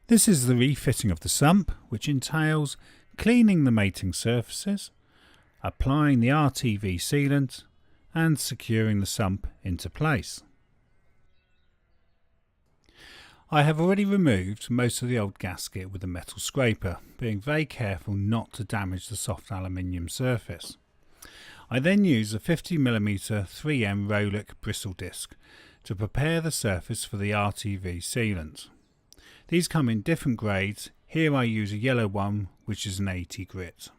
This is the refitting of the sump, which entails cleaning the mating surfaces, applying the RTV sealant and securing the sump into place. I have already removed most of the old gasket with a metal scraper, being very careful not to damage the soft aluminium surface. I then use a 50mm 3M Rolex bristle disc to prepare the surface for the RTV sealant. These come in different grades. Here I use a yellow one, which is an 80 grit.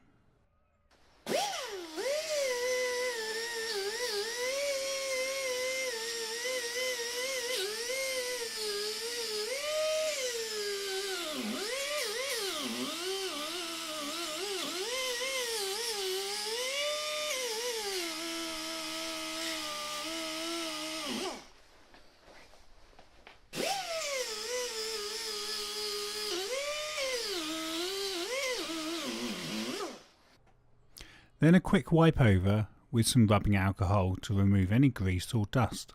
Then a quick wipe over with some rubbing alcohol to remove any grease or dust.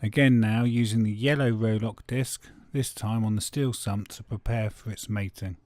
Again now using the yellow Rolex disc, this time on the steel sump to prepare for its mating.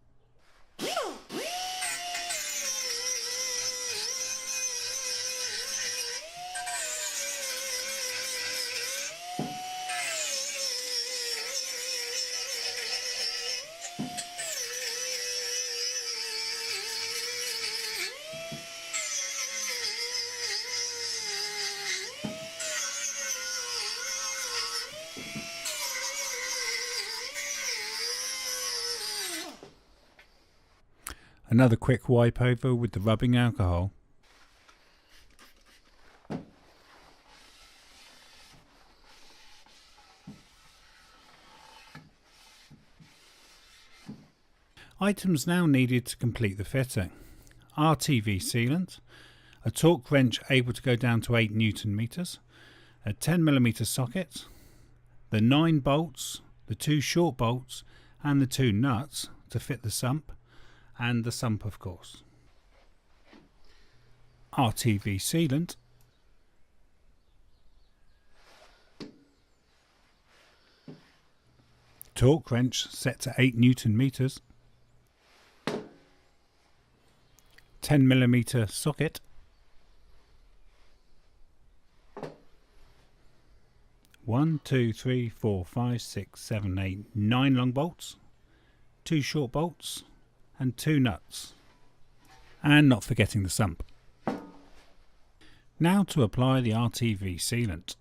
Another quick wipe over with the rubbing alcohol. Items now needed to complete the fitting. RTV sealant, a torque wrench able to go down to 8 Newton meters, a 10mm socket, the 9 bolts, the 2 short bolts and the 2 nuts to fit the sump, and the sump of course. RTV sealant, torque wrench set to 8 Newton meters, 10mm socket, 1, 2, 3, 4, 5, 6, 7, 8, 9 long bolts, 2 short bolts and 2 nuts, and not forgetting the sump. Now to apply the RTV sealant.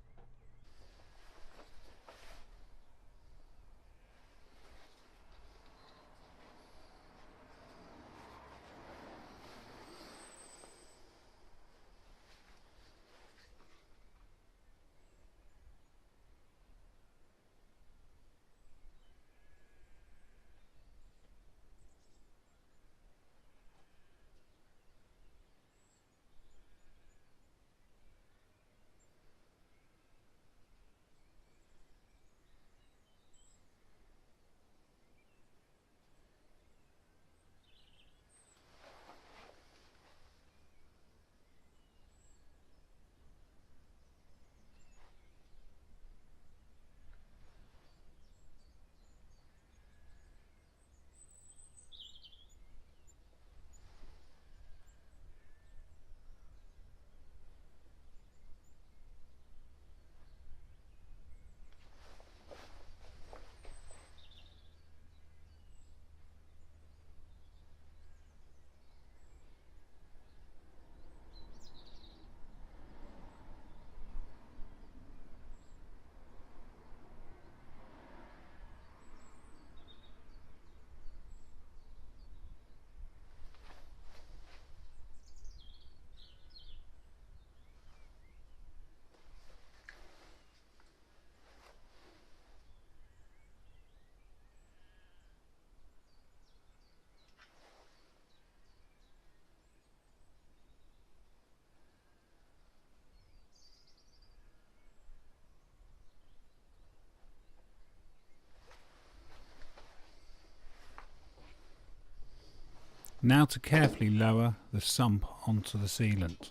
Now to carefully lower the sump onto the sealant.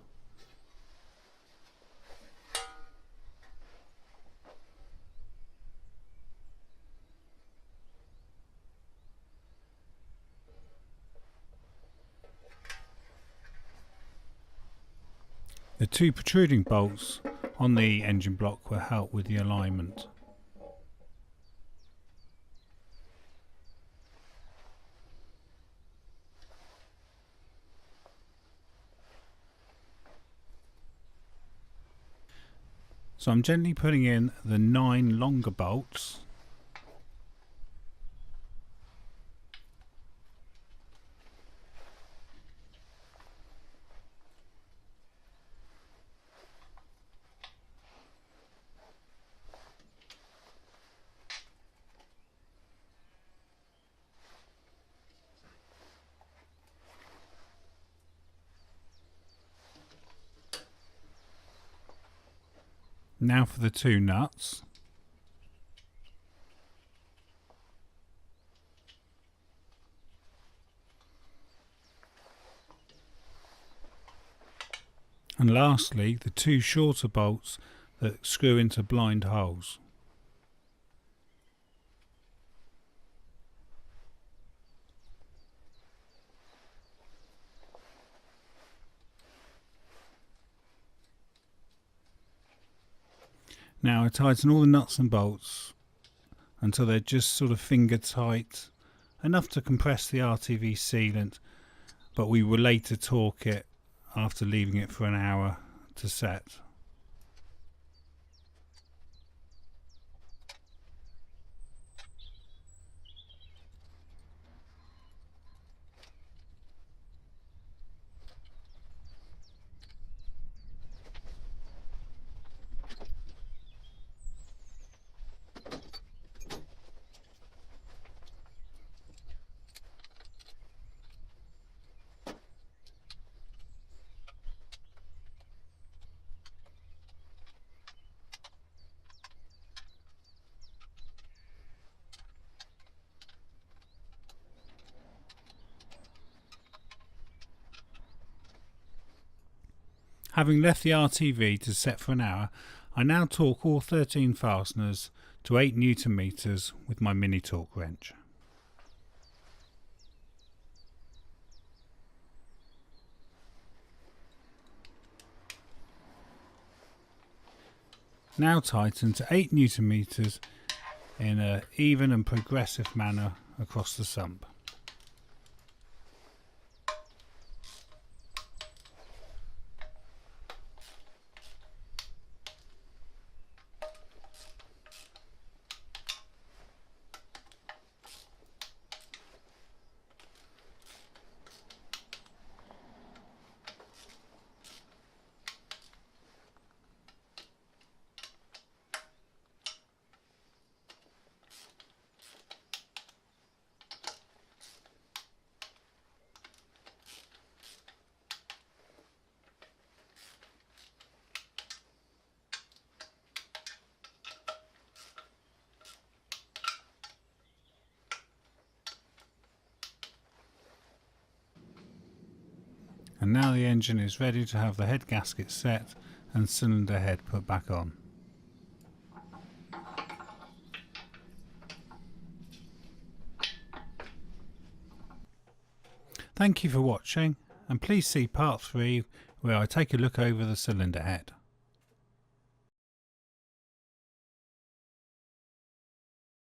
The two protruding bolts on the engine block will help with the alignment. So I'm gently putting in the 9 longer bolts . Now for the 2 nuts. And lastly, the 2 shorter bolts that screw into blind holes. Now I tighten all the nuts and bolts until they're just sort of finger tight, enough to compress the RTV sealant, but we will later torque it after leaving it for an hour to set. Having left the RTV to set for an hour, I now torque all 13 fasteners to 8 Newton meters with my mini torque wrench. Now tighten to 8 Newton meters in an even and progressive manner across the sump. And now the engine is ready to have the head gasket set and cylinder head put back on. Thank you for watching, and please see part 3 where I take a look over the cylinder head.